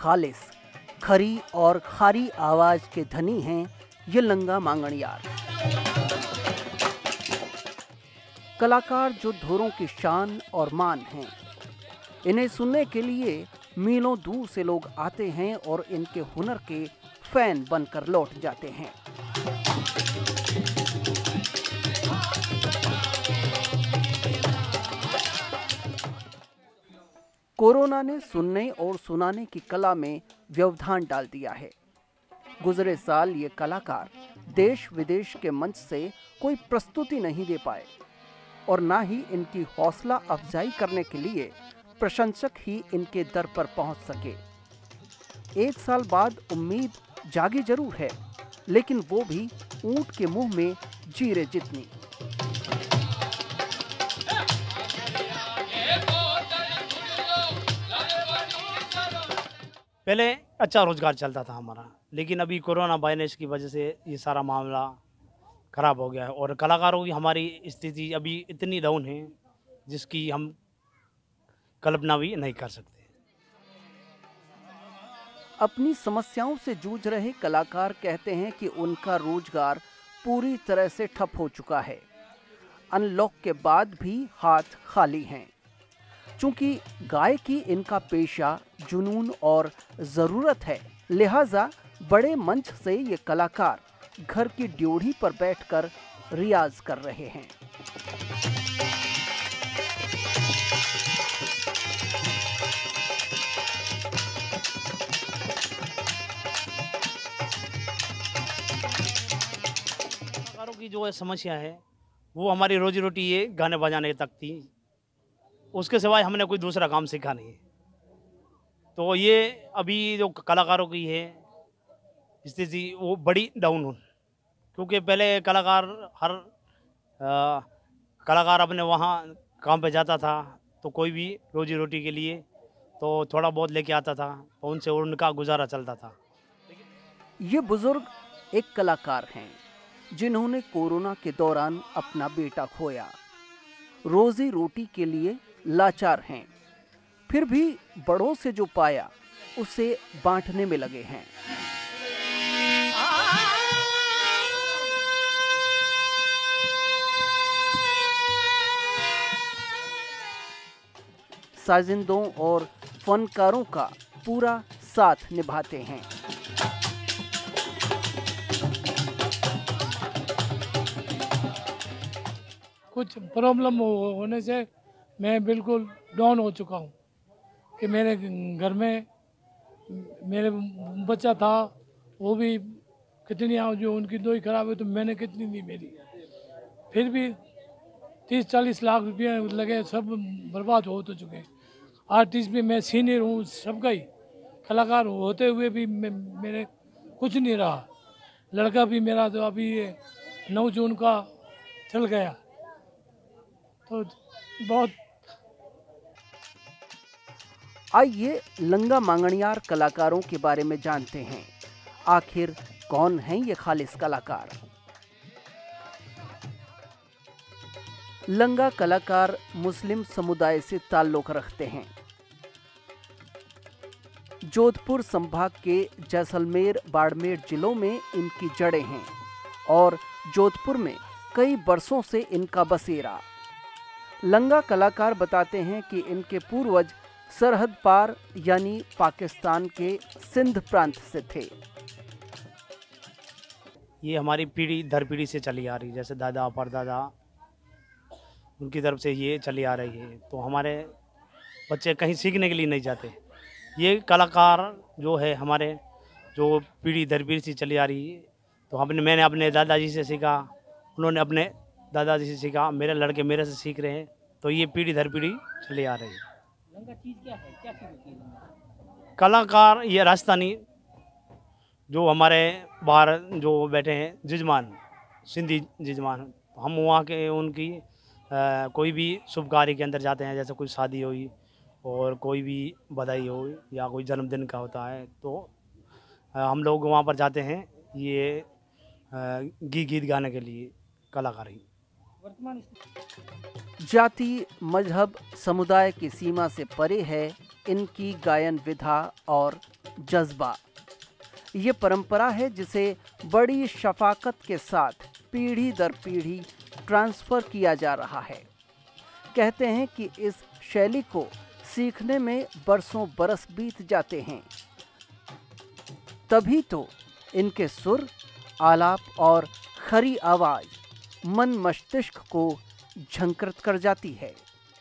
खालिस, खरी और खारी आवाज के धनी हैं ये लंगा मांगणियार। कलाकार जो धोरों की शान और मान हैं। इन्हें सुनने के लिए मीलों दूर से लोग आते हैं और इनके हुनर के फैन बनकर लौट जाते हैं। कोरोना ने सुनने और सुनाने की कला में व्यवधान डाल दिया है। गुजरे साल ये कलाकार देश विदेश के मंच से कोई प्रस्तुति नहीं दे पाए और ना ही इनकी हौसला अफजाई करने के लिए प्रशंसक ही इनके दर पर पहुंच सके। एक साल बाद उम्मीद जागी जरूर है, लेकिन वो भी ऊंट के मुंह में जीरे जितनी। पहले अच्छा रोजगार चलता था हमारा, लेकिन अभी कोरोना वायरस की वजह से ये सारा मामला खराब हो गया है और कलाकारों की हमारी स्थिति अभी इतनी डाउन है जिसकी हम कल्पना भी नहीं कर सकते। अपनी समस्याओं से जूझ रहे कलाकार कहते हैं कि उनका रोजगार पूरी तरह से ठप हो चुका है। अनलॉक के बाद भी हाथ खाली हैं। चूंकि गायकी इनका पेशा, जुनून और ज़रूरत है, लिहाजा बड़े मंच से ये कलाकार घर की ड्योढ़ी पर बैठकर रियाज कर रहे हैं। कलाकारों की जो है समस्या है वो हमारी रोजी रोटी ये गाने बजाने तक थी, उसके सिवाय हमने कोई दूसरा काम सीखा नहीं है। तो ये अभी जो कलाकारों की है स्थिति वो बड़ी डाउन हो, क्योंकि पहले कलाकार अपने वहाँ काम पे जाता था तो कोई भी रोजी रोटी के लिए तो थोड़ा बहुत लेके आता था, तो उनसे उनका गुजारा चलता था। ये बुजुर्ग एक कलाकार हैं जिन्होंने कोरोना के दौरान अपना बेटा खोया। रोजी रोटी के लिए लाचार हैं, फिर भी बड़ों से जो पाया उसे बांटने में लगे हैं। साजिंदों और फनकारों का पूरा साथ निभाते हैं। कुछ प्रॉब्लम होने से मैं बिल्कुल डाउन हो चुका हूँ कि मेरे घर में मेरे बच्चा था, वो भी कितनी जो उनकी दवाई खराब है तो मैंने कितनी दी मेरी, फिर भी 30-40 लाख रुपये लगे, सब बर्बाद हो तो चुके। आर्टिस्ट भी मैं सीनियर हूँ सबका ही, कलाकार होते हुए भी मेरे कुछ नहीं रहा। लड़का भी मेरा तो अभी 9 जून का चल गया, तो बहुत। आइए लंगा मांगणियार कलाकारों के बारे में जानते हैं। आखिर कौन हैं ये खालिस कलाकार? लंगा कलाकार मुस्लिम समुदाय से ताल्लुक रखते हैं। जोधपुर संभाग के जैसलमेर, बाड़मेर जिलों में इनकी जड़ें हैं और जोधपुर में कई बरसों से इनका बसेरा। लंगा कलाकार बताते हैं कि इनके पूर्वज सरहद पार यानी पाकिस्तान के सिंध प्रांत से थे। ये हमारी पीढ़ी दर पीढ़ी से चली आ रही, जैसे दादा परदादा उनकी तरफ से ये चली आ रही है, तो हमारे बच्चे कहीं सीखने के लिए नहीं जाते। ये कलाकार जो है हमारे जो पीढ़ी दर पीढ़ी से चली आ रही है, तो मैंने अपने दादाजी से सीखा, उन्होंने अपने दादाजी से सीखा, मेरे लड़के मेरे से सीख रहे हैं, तो ये पीढ़ी दर पीढ़ी चली आ रही है। लंगा चीज़ क्या है, क्या चीज़ होती है? कलाकार ये राजस्थानी जो हमारे बाहर जो बैठे हैं जजमान, सिंधी जजमान, हम वहाँ के उनकी कोई भी शुभ कार्य के अंदर जाते हैं, जैसे कोई शादी हुई और कोई भी बधाई हो या कोई जन्मदिन का होता है, तो हम लोग वहाँ पर जाते हैं ये गीत गाने के लिए कलाकार ही। जाति, मजहब, समुदाय की सीमा से परे है इनकी गायन विधा और जज्बा। ये परंपरा है जिसे बड़ी शफाकत के साथ पीढ़ी दर पीढ़ी ट्रांसफर किया जा रहा है। कहते हैं कि इस शैली को सीखने में बरसों बरस बीत जाते हैं, तभी तो इनके सुर, आलाप और खरी आवाज मन मस्तिष्क को झंकृत कर जाती है।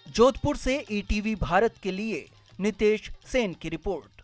जोधपुर से ईटीवी भारत के लिए नितेश सेन की रिपोर्ट।